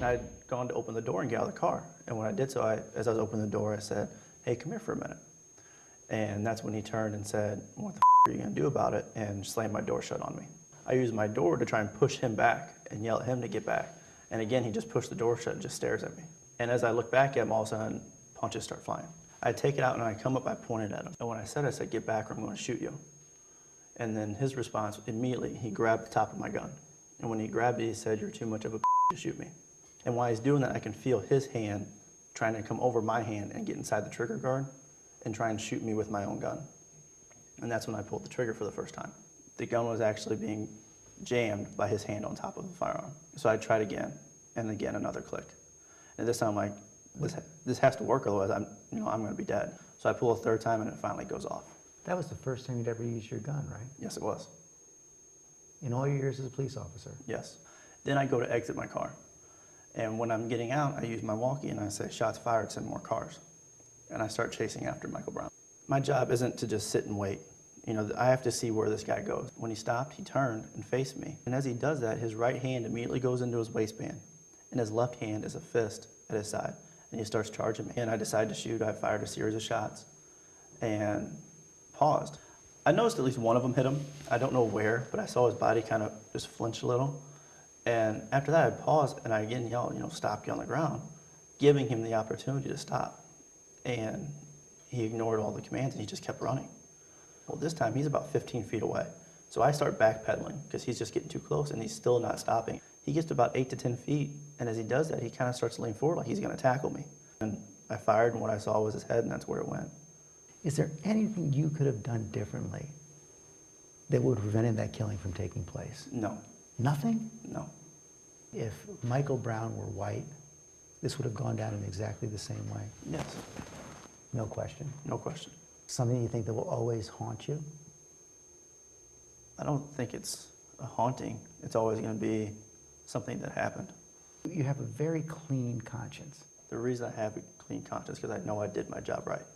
I'd gone to open the door and get out of the car. And when I did so, as I was opening the door, I said, "Hey, come here for a minute." And that's when he turned and said, "What the are you gonna do about it?" and slammed my door shut on me. I used my door to try and push him back and yell at him to get back. And again, he just pushed the door shut and just stares at me. And as I look back at him, all of a sudden, punches start flying. I take it out and I come up, I pointed at him. And when I said, "Get back or I'm gonna shoot you." And then his response, immediately, he grabbed the top of my gun. And when he grabbed it, he said, "You're too much of a to shoot me." And while he's doing that, I can feel his hand trying to come over my hand and get inside the trigger guard and try and shoot me with my own gun. And that's when I pulled the trigger for the first time. The gun was actually being jammed by his hand on top of the firearm. So I tried again, and again another click. And this time I'm like, this has to work, otherwise I'm going to be dead. So I pull a third time, and it finally goes off. That was the first time you'd ever used your gun, right? Yes, it was. In all your years as a police officer? Yes. Then I go to exit my car. And when I'm getting out, I use my walkie and I say, "Shots fired, send more cars." And I start chasing after Michael Brown. My job isn't to just sit and wait. I have to see where this guy goes. When he stopped, he turned and faced me. And as he does that, his right hand immediately goes into his waistband. And his left hand is a fist at his side. And he starts charging me. And I decided to shoot. I fired a series of shots and paused. I noticed at least one of them hit him. I don't know where, but I saw his body kind of just flinch a little. And after that, I paused and I again yelled, "Stop, get on the ground," giving him the opportunity to stop. And he ignored all the commands and he just kept running. Well, this time he's about 15 feet away. So I start backpedaling because he's just getting too close and he's still not stopping. He gets to about 8 to 10 feet, and as he does that, he kind of starts to lean forward like he's going to tackle me. And I fired, and what I saw was his head, and that's where it went. Is there anything you could have done differently that would have prevented that killing from taking place? No. Nothing? No. If Michael Brown were white, this would have gone down in exactly the same way? Yes. No question? No question. Something you think that will always haunt you? I don't think it's a haunting. It's always going to be something that happened. You have a very clean conscience. The reason I have a clean conscience is because I know I did my job right.